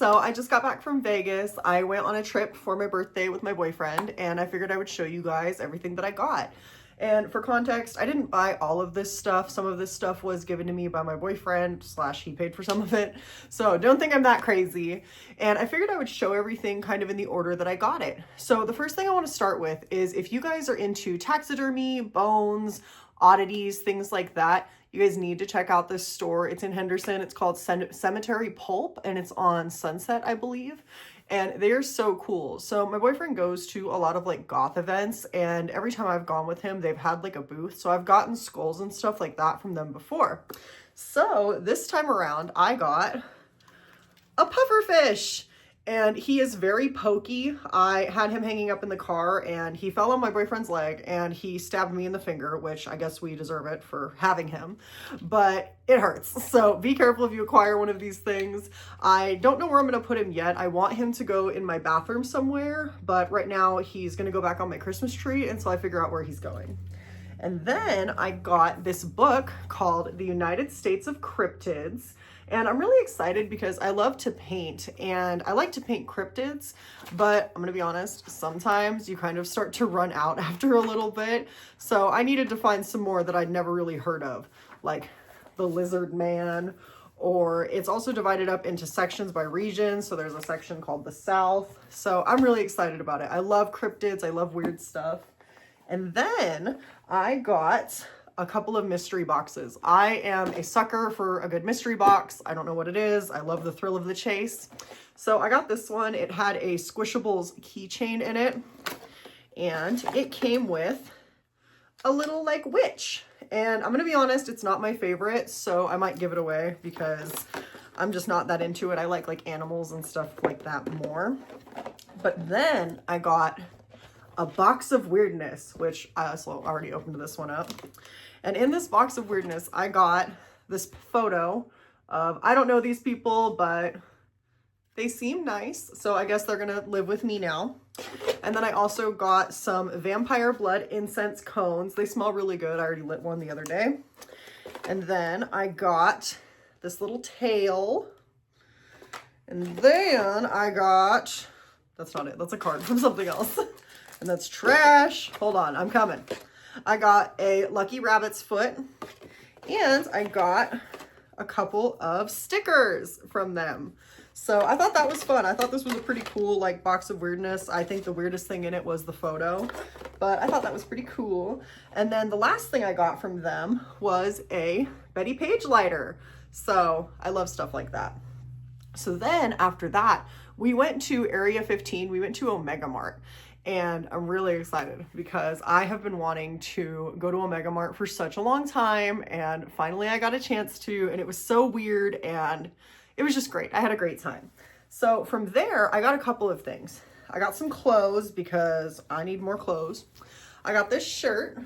So I just got back from Vegas. I went on a trip for my birthday with my boyfriend, and I figured I would show you guys everything that I got. And for context, I didn't buy all of this stuff. Some of this stuff was given to me by my boyfriend, slash he paid for some of it. So don't think I'm that crazy. And I figured I would show everything kind of in the order that I got it. So the first thing I want to start with is if you guys are into taxidermy, bones, oddities, things like that, you guys need to check out this store. It's in Henderson. It's called Cemetery Pulp, and it's on Sunset, I believe. And they are so cool. So my boyfriend goes to a lot of like goth events, and every time I've gone with him, they've had like a booth. So I've gotten skulls and stuff like that from them before. So this time around, I got a pufferfish. And he is very pokey. I had him hanging up in the car and he fell on my boyfriend's leg and he stabbed me in the finger, which I guess we deserve it for having him, but it hurts. So be careful if you acquire one of these things. I don't know where I'm going to put him yet. I want him to go in my bathroom somewhere, but right now he's going to go back on my Christmas tree until I figure out where he's going. And then I got this book called The United States of Cryptids. And I'm really excited because I love to paint and I like to paint cryptids, but I'm gonna be honest, sometimes you kind of start to run out after a little bit. So I needed to find some more that I'd never really heard of, like the lizard man, or it's also divided up into sections by region. So there's a section called the South. So I'm really excited about it. I love cryptids. I love weird stuff. And then I got a couple of mystery boxes. I am a sucker for a good mystery box. I don't know what it is. I love the thrill of the chase. So I got this one. It had a Squishables keychain in it, and it came with a little like witch. And I'm gonna be honest, it's not my favorite, so I might give it away because I'm just not that into it. I like animals and stuff like that more. But then I got a box of weirdness, which I also already opened this one up. And in this box of weirdness, I got this photo of, I don't know these people, but they seem nice. So I guess they're gonna live with me now. And then I also got some vampire blood incense cones. They smell really good. I already lit one the other day. And then I got this little tail. And then I got, that's not it, that's a card from something else. And that's trash. Hold on, I'm coming. I got a Lucky Rabbit's foot, and I got a couple of stickers from them. So I thought that was fun. I thought this was a pretty cool like box of weirdness. I think the weirdest thing in it was the photo, but I thought that was pretty cool. And then the last thing I got from them was a Betty Page lighter. So I love stuff like that. So then after that, we went to Area 15. We went to Omega Mart. And I'm really excited because I have been wanting to go to Omega Mart for such a long time, and finally I got a chance to, and it was so weird and it was just great. I had a great time. So from there, I got a couple of things. I got some clothes because I need more clothes. I got this shirt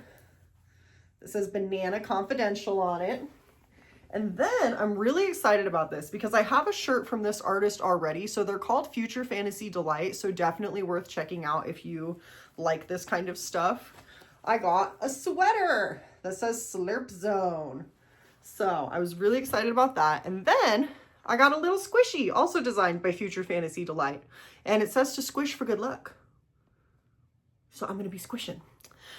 that says Banana Confidential on it. And then I'm really excited about this because I have a shirt from this artist already. So they're called Future Fantasy Delight. So definitely worth checking out if you like this kind of stuff. I got a sweater that says Slurp Zone. So I was really excited about that. And then I got a little squishy also designed by Future Fantasy Delight. And it says to squish for good luck. So I'm going to be squishing.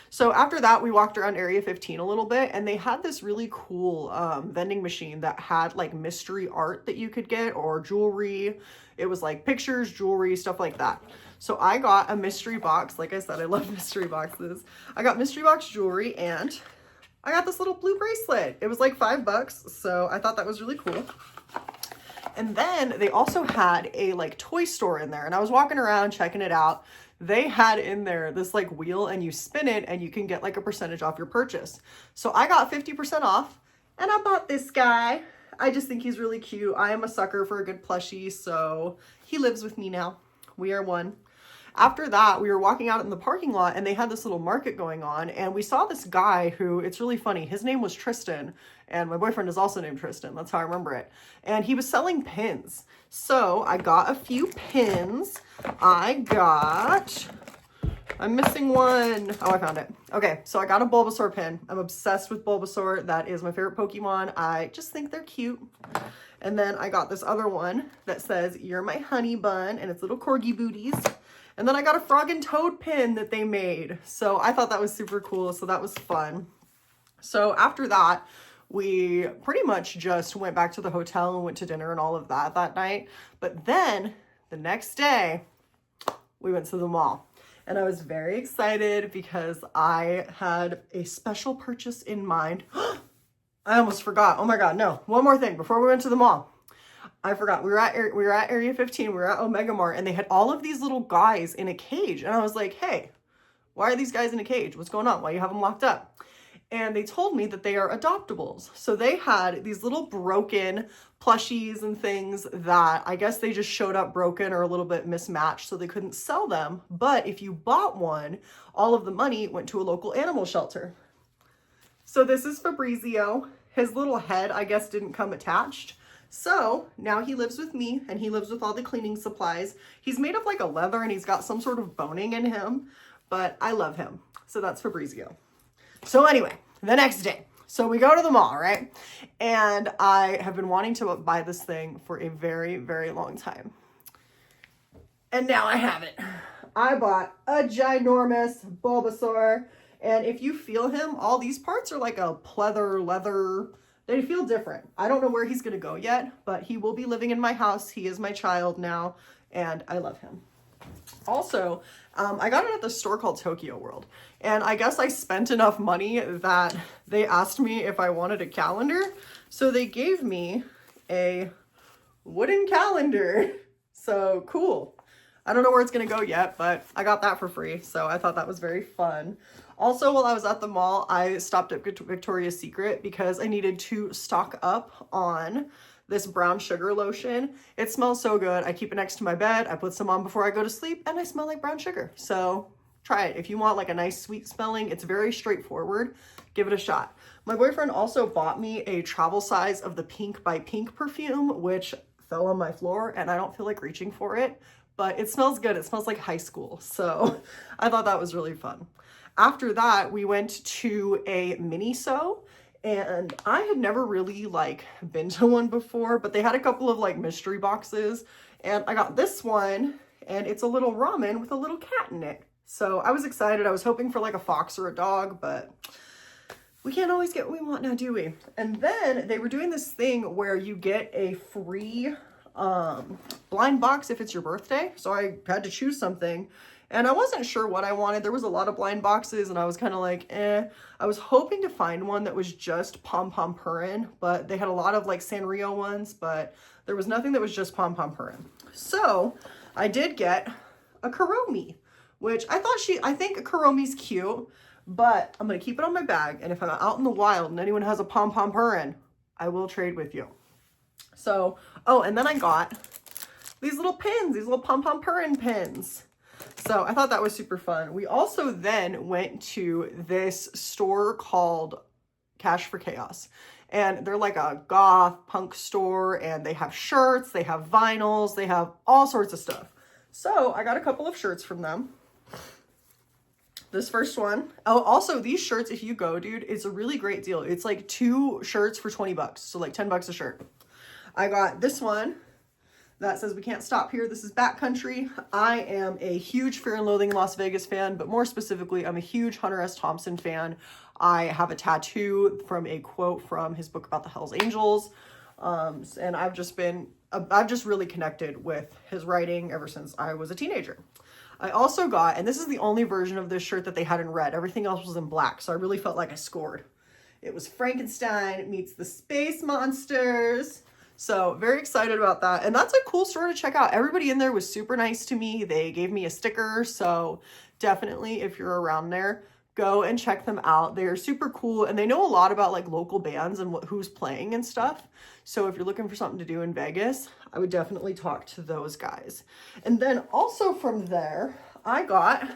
So after that, we walked around Area 15 a little bit, and they had this really cool vending machine that had like mystery art that you could get, or jewelry. It was like pictures, jewelry, stuff like that. So I got a mystery box. Like I said, I love mystery boxes. I got mystery box jewelry, and I got this little blue bracelet. It was like $5, so I thought that was really cool. And then they also had a like toy store in there, and I was walking around checking it out. They had in there this like wheel, and you spin it and you can get like a percentage off your purchase. So I got 50% off, and I bought this guy. I just think he's really cute. I am a sucker for a good plushie, so he lives with me now. We are one. After that, we were walking out in the parking lot, and they had this little market going on, and we saw this guy who, it's really funny, his name was Tristan, and my boyfriend is also named Tristan. That's how I remember it. And he was selling pins. So I got a few pins. I got I'm missing one. Oh, I found it. Okay, so I got a Bulbasaur pin. I'm obsessed with Bulbasaur. That is my favorite Pokemon. I just think they're cute. And then I got this other one that says, "You're my honey bun," and it's little corgi booties. And then I got a Frog and Toad pin that they made. So I thought that was super cool. So that was fun. So after that, we pretty much just went back to the hotel and went to dinner and all of that night. But then the next day, we went to the mall. And I was very excited because I had a special purchase in mind. I almost forgot. Oh my God, no. One more thing before we went to the mall. I forgot. We were at Area 15. We were at Omega Mart, and they had all of these little guys in a cage. And I was like, hey, why are these guys in a cage? What's going on? Why do you have them locked up? And they told me that they are adoptables. So they had these little broken plushies and things that I guess they just showed up broken or a little bit mismatched, so they couldn't sell them. But if you bought one, all of the money went to a local animal shelter. So this is Fabrizio. His little head, I guess, didn't come attached. So now he lives with me, and he lives with all the cleaning supplies. He's made of like a leather, and he's got some sort of boning in him, but I love him. So that's Fabrizio. So anyway, the next day, so we go to the mall, right? And I have been wanting to buy this thing for a very, very long time. And now I have it. I bought a ginormous Bulbasaur. And if you feel him, all these parts are like a pleather, leather. They feel different. I don't know where he's going to go yet, but he will be living in my house. He is my child now, and I love him. Also, I got it at the store called Tokyo World, and I guess I spent enough money that they asked me if I wanted a calendar, so they gave me a wooden calendar. So cool. I don't know where it's gonna go yet, but I got that for free, so I thought that was very fun. Also, while I was at the mall, I stopped at Victoria's Secret because I needed to stock up on this brown sugar lotion. It smells so good. I keep it next to my bed. I put some on before I go to sleep, and I smell like brown sugar. So try it. If you want like a nice sweet smelling, it's very straightforward. Give it a shot. My boyfriend also bought me a travel size of the Pink by Pink perfume, which fell on my floor, and I don't feel like reaching for it, but it smells good. It smells like high school. So I thought that was really fun. After that, we went to a Miniso. And I had never really like been to one before, but they had a couple of like mystery boxes, and I got this one, and it's a little ramen with a little cat in it. So I was excited. I was hoping for like a fox or a dog, but we can't always get what we want now, do we? And then they were doing this thing where you get a free blind box if it's your birthday. So I had to choose something. And I wasn't sure what I wanted. There was a lot of blind boxes, and I was kind of like, eh. I was hoping to find one that was just Pom Pom Purin, but they had a lot of like Sanrio ones, but there was nothing that was just Pom Pom Purin. So I did get a Kuromi, which I think a Kuromi's cute, but I'm going to keep it on my bag. And if I'm out in the wild and anyone has a Pom Pom Purin, I will trade with you. So, oh, and then I got these little pins, these little Pom Pom Purin pins. So I thought that was super fun. We also then went to this store called Cash for Chaos. And they're like a goth punk store, and they have shirts, they have vinyls, they have all sorts of stuff. So I got a couple of shirts from them. This first one. Oh, also these shirts, if you go, dude, it's a really great deal. It's like 2 shirts for 20 bucks. So like 10 bucks a shirt. I got this one that says "We Can't Stop Here. This is Backcountry." I am a huge Fear and Loathing in Las Vegas fan, but more specifically, I'm a huge Hunter S. Thompson fan. I have a tattoo from a quote from his book about the Hells Angels. And I've just really connected with his writing ever since I was a teenager. I also got, and this is the only version of this shirt that they had in red. Everything else was in black, so I really felt like I scored. It was Frankenstein meets the Space Monsters. So very excited about that. And that's a cool store to check out. Everybody in there was super nice to me. They gave me a sticker. So definitely, if you're around there, go and check them out. They're super cool, and they know a lot about like local bands and who's playing and stuff. So if you're looking for something to do in Vegas, I would definitely talk to those guys. And then also from there, I got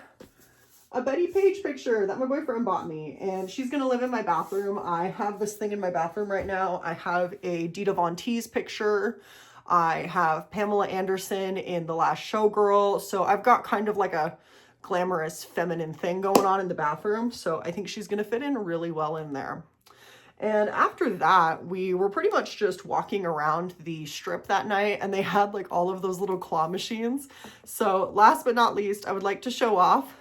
a Betty Page picture that my boyfriend bought me, and she's gonna live in my bathroom. I have this thing in my bathroom right now. I have a Dita Von Teese picture. I have Pamela Anderson in The Last Showgirl. So I've got kind of like a glamorous feminine thing going on in the bathroom. So I think she's gonna fit in really well in there. And after that, we were pretty much just walking around the strip that night, and they had like all of those little claw machines. So last but not least, I would like to show off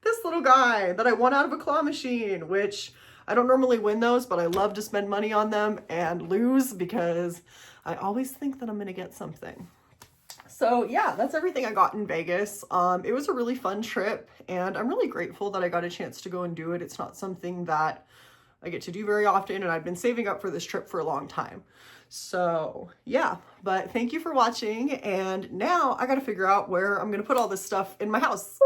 this little guy that I won out of a claw machine, which I don't normally win those, but I love to spend money on them and lose because I always think that I'm gonna get something. So yeah, that's everything I got in Vegas. It was a really fun trip, and I'm really grateful that I got a chance to go and do it. It's not something that I get to do very often, and I've been saving up for this trip for a long time. So yeah, but thank you for watching, and now I gotta figure out where I'm gonna put all this stuff in my house.